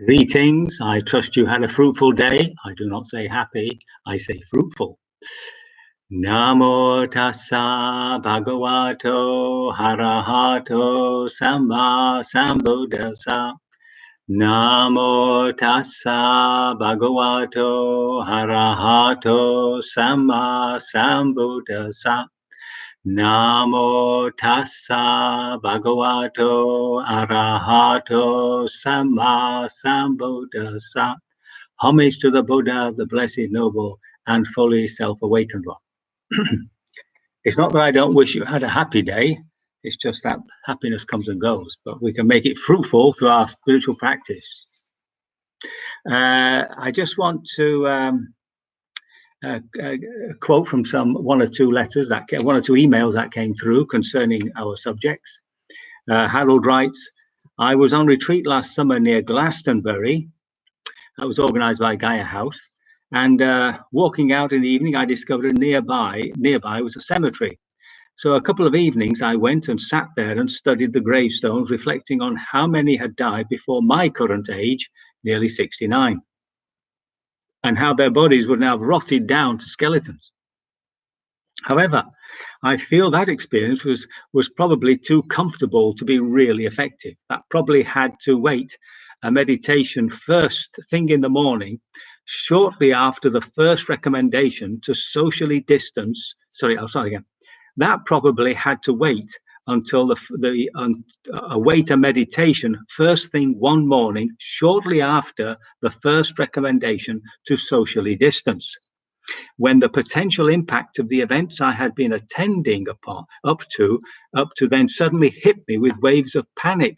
Greetings. I trust you had a fruitful day. I do not say happy, I say fruitful. Namo tassa bhagavato harahato samma sambuddhassa. Namo tassa bhagavato harahato samma sambuddhassa. Namo tassa bhagavato arahato samma sambuddhassa. Homage to the Buddha, the blessed, noble, and fully self-awakened one. It's not that I don't wish you had a happy day. It's just that happiness comes and goes, but we can make it fruitful through our spiritual practice. I just want to quote from one or two emails that came through concerning our subjects. Harold writes, I was on retreat last summer near Glastonbury. That was organized by Gaia House. And walking out in the evening, I discovered nearby was a cemetery. So a couple of evenings I went and sat there and studied the gravestones, reflecting on how many had died before my current age, nearly 69. And how their bodies would now have rotted down to skeletons. However, I feel that experience was probably too comfortable to be really effective. That probably had to wait a meditation first thing in the morning, shortly after the first recommendation to socially distance. That probably had to wait until await a meditation first thing one morning, shortly after the first recommendation to socially distance, when the potential impact of the events I had been attending up to then suddenly hit me with waves of panic,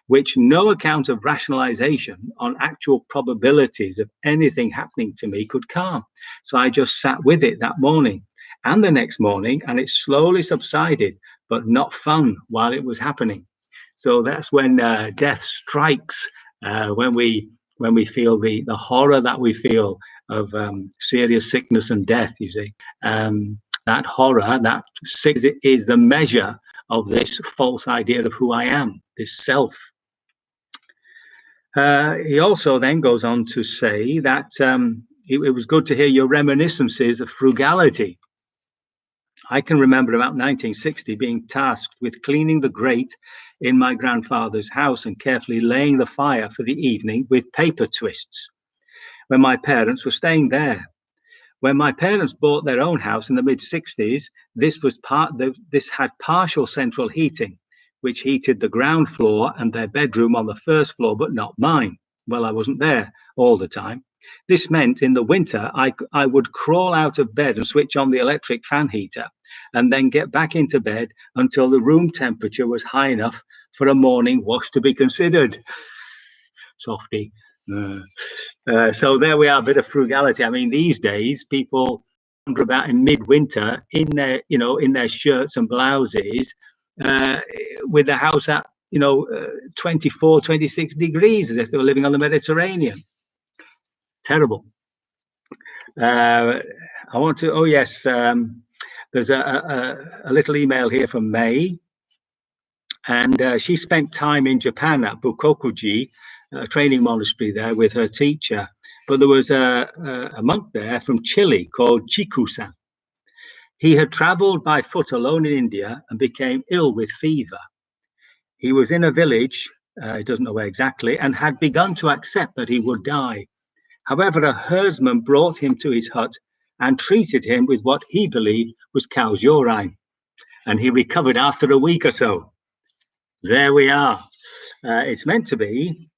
which no account of rationalization on actual probabilities of anything happening to me could calm. So I just sat with it that morning and the next morning, and it slowly subsided, but not fun while it was happening. So that's when death strikes, when we feel the horror that we feel of serious sickness and death, you see. That horror, that is the measure of this false idea of who I am, this self. He also then goes on to say that it was good to hear your reminiscences of frugality. I can remember about 1960 being tasked with cleaning the grate in my grandfather's house and carefully laying the fire for the evening with paper twists when my parents were staying there. When my parents bought their own house in the mid-60s, this had partial central heating, which heated the ground floor and their bedroom on the first floor, but not mine. Well, I wasn't there all the time. This meant in the winter, I would crawl out of bed and switch on the electric fan heater and then get back into bed until the room temperature was high enough for a morning wash to be considered. Softy. So there we are, a bit of frugality. I mean, these days, people wander about in midwinter in their shirts and blouses with the house at, 24, 26 degrees, as if they were living on the Mediterranean. Terrible. There's a little email here from May, and she spent time in Japan at Bukokuji, a training monastery there with her teacher. But there was a monk there from Chile called Chiku-san. He had traveled by foot alone in India and became ill with fever. He was in a village, he doesn't know where exactly, and had begun to accept that he would die. However, a herdsman brought him to his hut and treated him with what he believed was cow's urine, and he recovered after a week or so. There we are. It's meant to be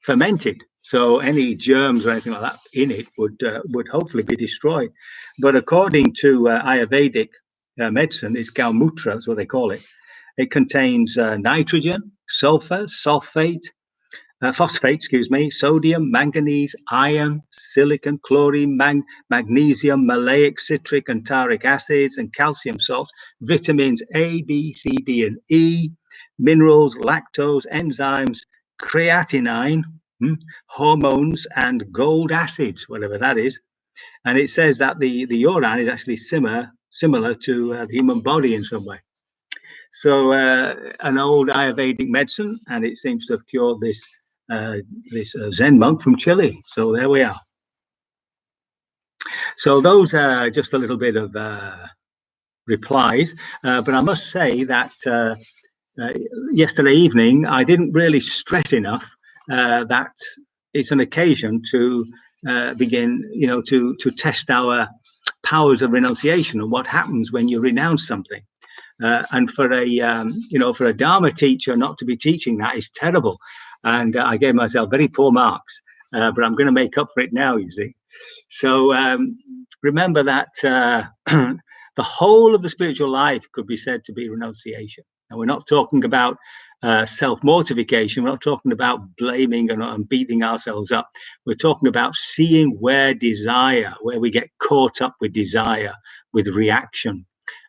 fermented, so any germs or anything like that in it would hopefully be destroyed. But according to Ayurvedic medicine, it's Gaumutra, that's what they call it. It contains nitrogen, sulfur, phosphate, sodium, manganese, iron, silicon, chlorine, magnesium, maleic, citric, and taric acids, and calcium salts, vitamins A, B, C, D, and E, minerals, lactose, enzymes, creatinine, hormones, and gold acids, whatever that is. And it says that the urine is actually similar to the human body in some way. So an old Ayurvedic medicine, and it seems to have cured this this Zen monk from Chile. So there we are. So those are just a little bit of replies, but I must say that yesterday evening I didn't really stress enough that it's an occasion to begin, to test our powers of renunciation and what happens when you renounce something. And for a Dharma teacher not to be teaching that is terrible. And I gave myself very poor marks, but I'm going to make up for it now, you see. So remember that the whole of the spiritual life could be said to be renunciation. And we're not talking about self-mortification. We're not talking about blaming and beating ourselves up. We're talking about seeing where we get caught up with desire, with reaction,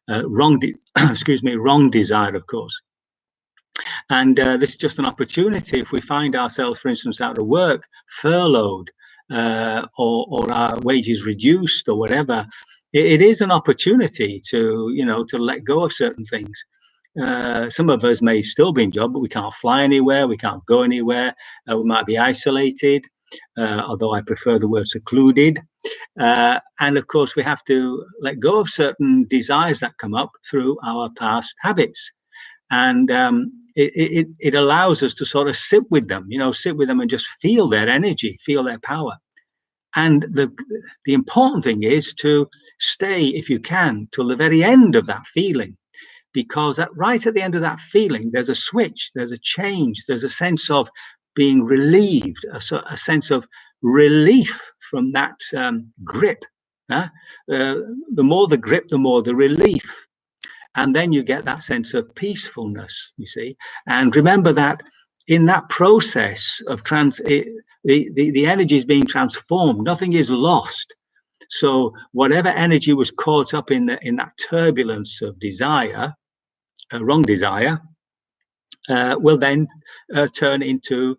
wrong desire, of course. And this is just an opportunity. If we find ourselves, for instance, out of work, furloughed, or our wages reduced or whatever, it is an opportunity to let go of certain things. Some of us may still be in job, but we can't fly anywhere, we can't go anywhere, we might be isolated, although I prefer the word secluded. And of course, we have to let go of certain desires that come up through our past habits. And it allows us to sort of sit with them and just feel their energy, feel their power. And the important thing is to stay, if you can, till the very end of that feeling, because right at the end of that feeling, there's a switch, there's a change, there's a sense of being relieved, a sense of relief from that grip. The more the grip, the more the relief. And then you get that sense of peacefulness, you see. And remember that in that process of the energy is being transformed. Nothing is lost. So whatever energy was caught up in that turbulence of desire, wrong desire, will then turn into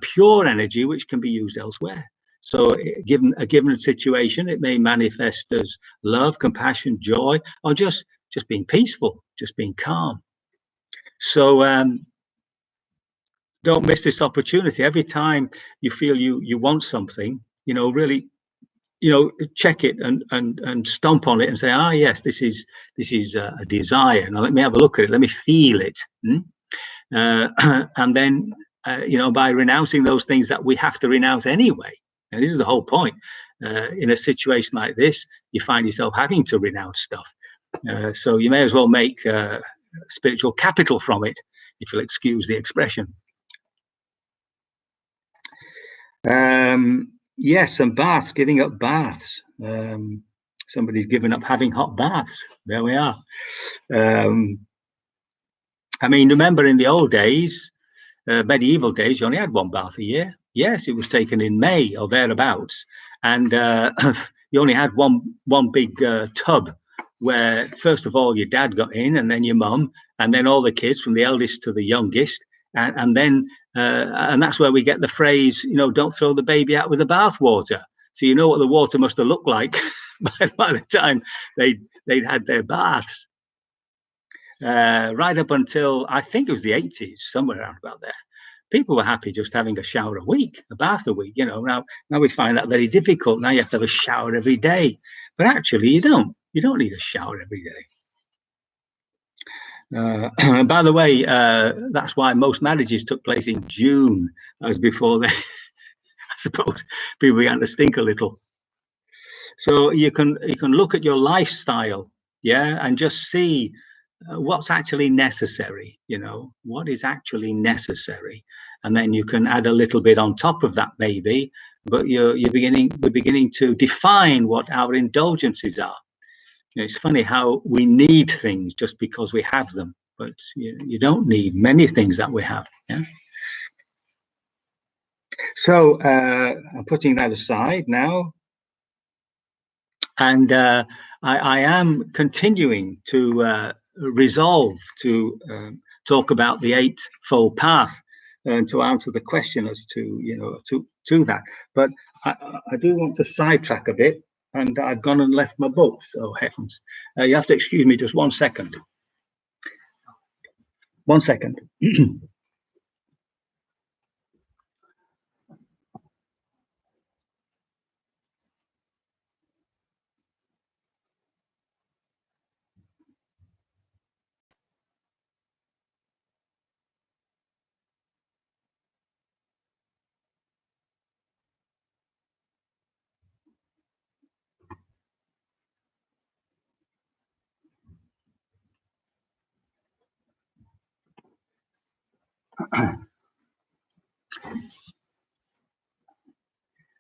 pure energy, which can be used elsewhere. So given a given situation, it may manifest as love, compassion, joy, or just being peaceful, just being calm. So don't miss this opportunity. Every time you feel you want something, really, check it and stomp on it and say, yes, this is a desire. Now let me have a look at it. Let me feel it. And then, by renouncing those things that we have to renounce anyway. And this is the whole point. In a situation like this, you find yourself having to renounce stuff. So you may as well make spiritual capital from it, if you'll excuse the expression. Yes, and baths, giving up baths. Somebody's given up having hot baths. There we are. I mean, remember in the old days, medieval days, you only had one bath a year. Yes, it was taken in May or thereabouts. And you only had one big tub where, first of all, your dad got in, and then your mum, and then all the kids from the eldest to the youngest. And then that's where we get the phrase, don't throw the baby out with the bathwater. So you know what the water must have looked like by the time they'd had their baths. Right up until, I think it was the 80s, somewhere around about there. People were happy just having a shower a week, a bath a week. Now we find that very difficult. Now you have to have a shower every day. But actually, you don't need a shower every day. By the way, that's why most marriages took place in June, as before I suppose people began to stink a little. So you can look at your lifestyle, and just see what's actually necessary. What is actually necessary, and then you can add a little bit on top of that, maybe. But we're beginning to define what our indulgences are. It's funny how we need things just because we have them, but you don't need many things that we have. Yeah. So I'm putting that aside now, and I am continuing to resolve to talk about the Eightfold Path and to answer the question as to to that. But I do want to sidetrack a bit. And I've gone and left my books. Oh, heavens. You have to excuse me just 1 second. 1 second.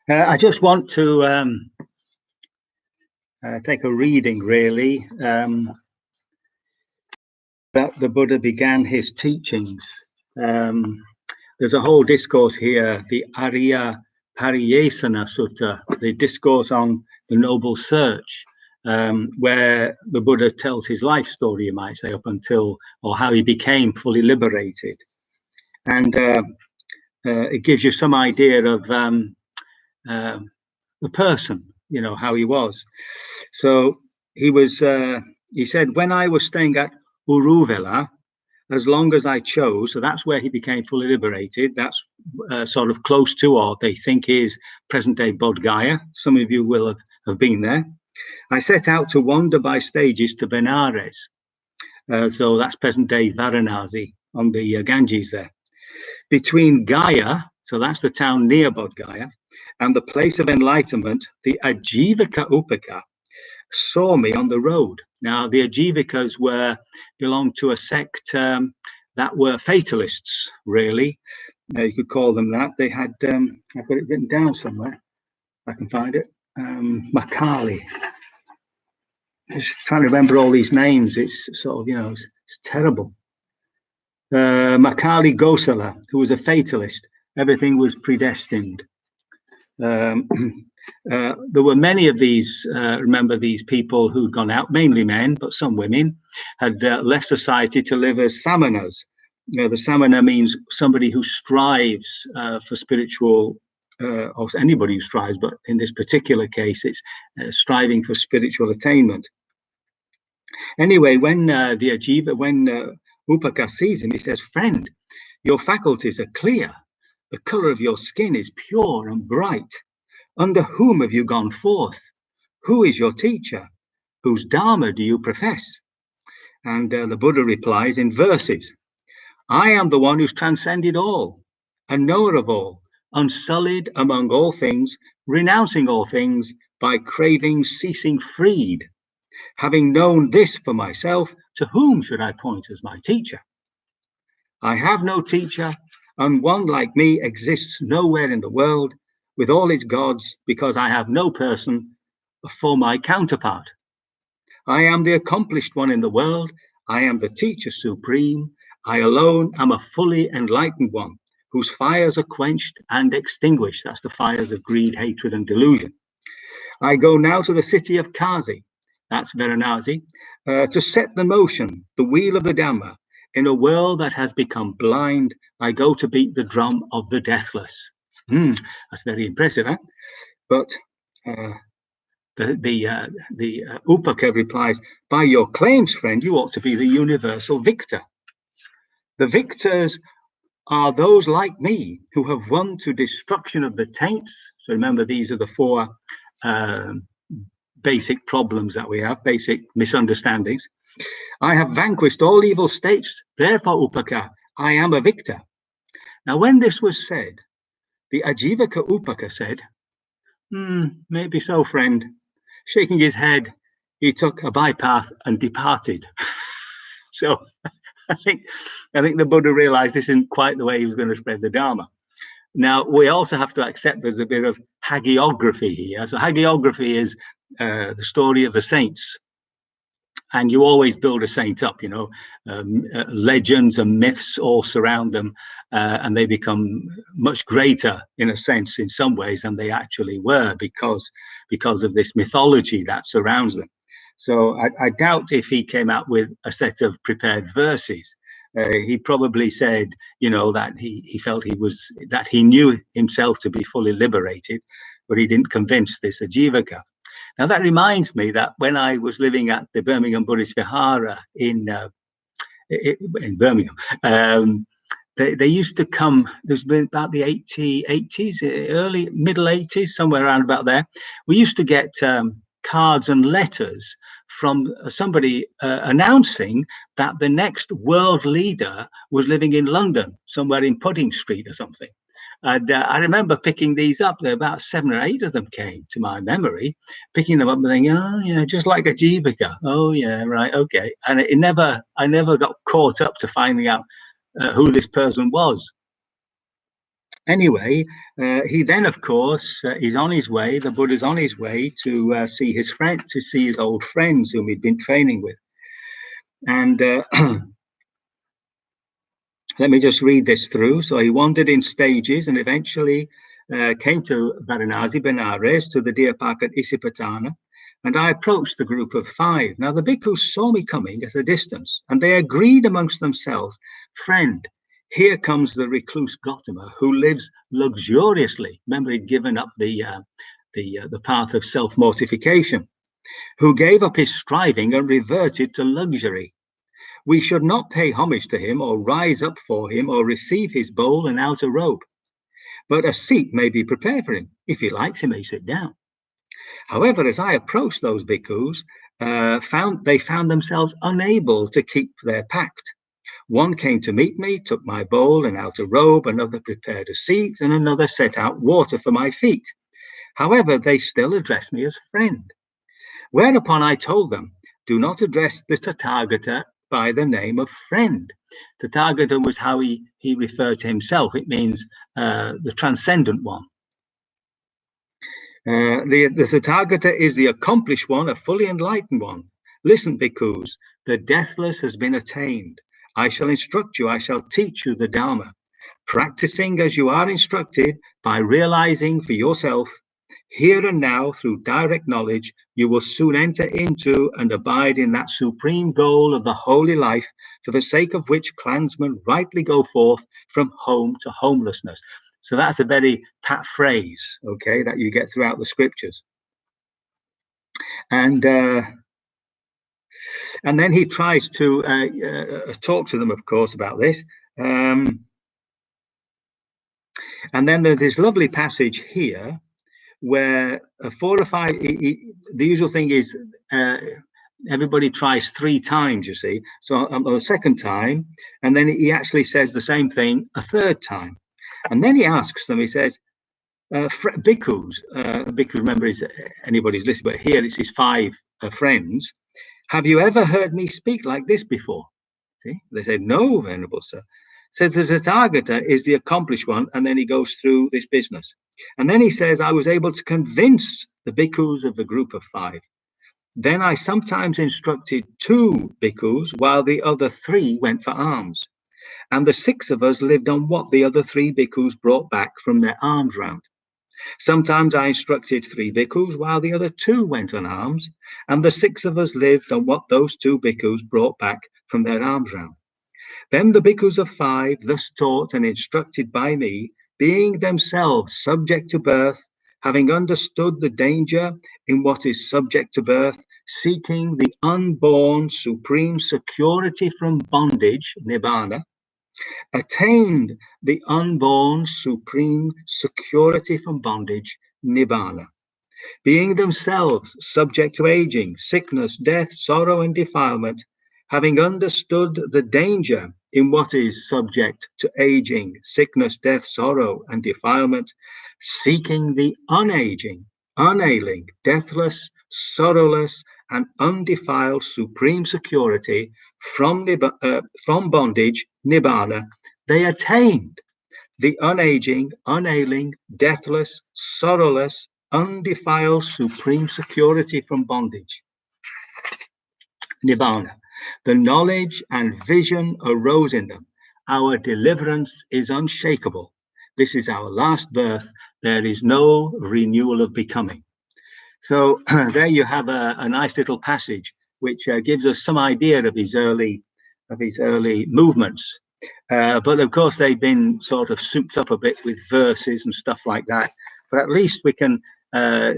I just want to take a reading, really, that the Buddha began his teachings. There's a whole discourse here, the Arya Pariyesana Sutta, the discourse on the noble search, where the Buddha tells his life story, you might say, up until, or how he became fully liberated. And it gives you some idea of the person, you know, how he was. So he said, when I was staying at Uruvela, as long as I chose, so that's where he became fully liberated. That's sort of close to, or they think is, present-day Bodh Gaya. Some of you will have been there. I set out to wander by stages to Benares. So that's present-day Varanasi on the Ganges there. Between Gaya, so that's the town near Bodh Gaya, and the place of enlightenment, the Ajivika Upaka saw me on the road. Now, the Ajivikas belonged to a sect that were fatalists, really. You could call them that. They had, I've got it written down somewhere. I can find it. Makali. Just trying to remember all these names. It's sort of, you know, it's terrible. Makali Gosala, who was a fatalist. Everything was predestined. There were many of these, remember, these people who'd gone out, mainly men, but some women, had left society to live as samanas. You know, the samana means somebody who strives for spiritual, or anybody who strives, but in this particular case, it's striving for spiritual attainment. Anyway, when Upaka sees him, he says, "Friend, your faculties are clear. The color of your skin is pure and bright. Under whom have you gone forth? Who is your teacher? Whose Dharma do you profess?" And the Buddha replies in verses, "I am the one who's transcended all, a knower of all, unsullied among all things, renouncing all things, by cravings ceasing freed. Having known this for myself, to whom should I point as my teacher? I have no teacher, and one like me exists nowhere in the world, with all its gods, because I have no person for my counterpart. I am the accomplished one in the world. I am the teacher supreme. I alone am a fully enlightened one, whose fires are quenched and extinguished." That's the fires of greed, hatred, and delusion. "I go now to the city of Kazi," that's Varanasi, "to set the motion, the wheel of the Dhamma. In a world that has become blind, I go to beat the drum of the deathless." That's very impressive, huh? But the Upaka replies, "By your claims, friend, you ought to be the universal victor. The victors are those like me who have won to destruction of the taints." So remember, these are the four basic problems that we have, basic misunderstandings. "I have vanquished all evil states, therefore, Upaka, I am a victor." Now, when this was said, the Ajivaka Upaka said, "Maybe so, friend." Shaking his head, he took a bypath and departed. So I think the Buddha realized this isn't quite the way he was going to spread the Dharma. Now, we also have to accept there's a bit of hagiography here. So hagiography is the story of the saints. And you always build a saint up, you know, legends and myths all surround them, and they become much greater, in a sense, in some ways, than they actually were, because of this mythology that surrounds them. So I doubt if he came out with a set of prepared verses. He probably said, you know, that he felt that he knew himself to be fully liberated, but he didn't convince this Ajivaka. Now, that reminds me that when I was living at the Birmingham Buddhist Vihara in Birmingham, they used to come, there's been about the 80s, early, middle 80s, somewhere around about there. We used to get cards and letters from somebody announcing that the next world leader was living in London, somewhere in Pudding Street or something. And I remember picking these up. There about 7 or 8 of them came to my memory, picking them up and thinking, "Oh, yeah, just like a Jivaka. Oh, yeah, right, okay." And I never got caught up to finding out who this person was. Anyway, he then, of course, is on his way. The Buddha's on his way to see his friend, to see his old friends whom he'd been training with. And let me just read this through. So he wandered in stages and eventually came to Varanasi, Benares, to the deer park at Isipatana. And I approached the group of 5. Now the bhikkhus saw me coming at a distance, and they agreed amongst themselves, "Friend, here comes the recluse Gautama, who lives luxuriously." Remember, he'd given up the path of self-mortification, who gave up his striving and reverted to luxury. We should not pay homage to him or rise up for him or receive his bowl and outer robe. But a seat may be prepared for him. If he likes, he may sit down. However, as I approached those bhikkhus, they found themselves unable to keep their pact. One came to meet me, took my bowl and outer robe, another prepared a seat, and another set out water for my feet. However, they still addressed me as friend. Whereupon I told them, do not address the Tathagata by the name of friend. Tathagata was how he referred to himself. It means the transcendent one. The Tathagata is the accomplished one, a fully enlightened one. Listen, bhikkhus, the deathless has been attained. I shall instruct you, I shall teach you the Dharma. Practicing as you are instructed, by realizing for yourself, here and now, through direct knowledge, you will soon enter into and abide in that supreme goal of the holy life, for the sake of which clansmen rightly go forth from home to homelessness. So that's a very pat phrase, okay, that you get throughout the scriptures. And then he tries to talk to them, of course, about this. And then there's this lovely passage here where 4 or 5, the usual thing is everybody tries 3 times, you see. So the second time, and then he actually says the same thing a 3rd time. And then he asks them, he says, bhikkhus, remember, is anybody's listening, but here it's his 5 friends. Have you ever heard me speak like this before? See, they said, no, Venerable Sir. Says the Tathagata is the accomplished one, and then he goes through this business. And then he says, I was able to convince the bhikkhus of the group of 5. Then I sometimes instructed 2 bhikkhus, while the other 3 went for alms. And the 6 of us lived on what the other 3 bhikkhus brought back from their alms round. Sometimes I instructed 3 bhikkhus, while the other 2 went on alms, and the 6 of us lived on what those 2 bhikkhus brought back from their alms round. Then the bhikkhus of 5, thus taught and instructed by me, being themselves subject to birth, having understood the danger in what is subject to birth, seeking the unborn supreme security from bondage, nibbana, attained the unborn supreme security from bondage, nibbana. Being themselves subject to aging, sickness, death, sorrow, and defilement, having understood the danger in what is subject to aging, sickness, death, sorrow, and defilement, seeking the unaging, unailing, deathless, sorrowless, and undefiled supreme security from bondage, nibbana, they attained the unaging, unailing, deathless, sorrowless, undefiled supreme security from bondage, nibbana. The knowledge and vision arose in them. Our deliverance is unshakable. This is our last birth. There is no renewal of becoming. So there you have a nice little passage which gives us some idea of his early movements. But of course, they've been sort of souped up a bit with verses and stuff like that. But at least we can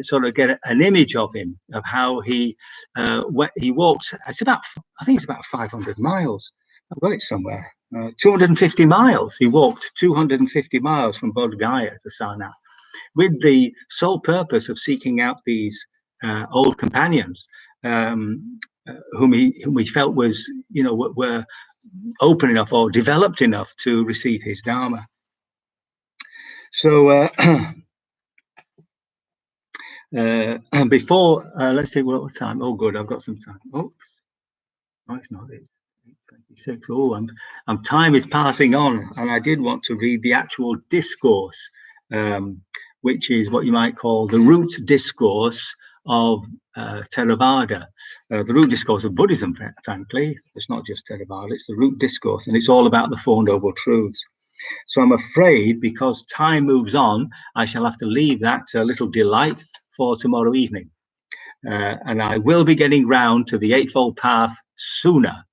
sort of get an image of him, of how he walks. I think it's about 500 miles. I've got it somewhere. 250 miles. He walked 250 miles from Bodh Gaya to Sarnath, with the sole purpose of seeking out these old companions whom he felt was, were open enough or developed enough to receive his Dharma. So before, let's see what time. Oh, good, I've got some time. Oops, no, it's not it. 26. Oh, time is passing on, and I did want to read the actual discourse, which is what you might call the root discourse of Theravada. The root discourse of Buddhism, frankly. It's not just Theravada, it's the root discourse, and it's all about the Four Noble Truths. So I'm afraid, because time moves on, I shall have to leave that little delight for tomorrow evening. And I will be getting round to the Eightfold Path sooner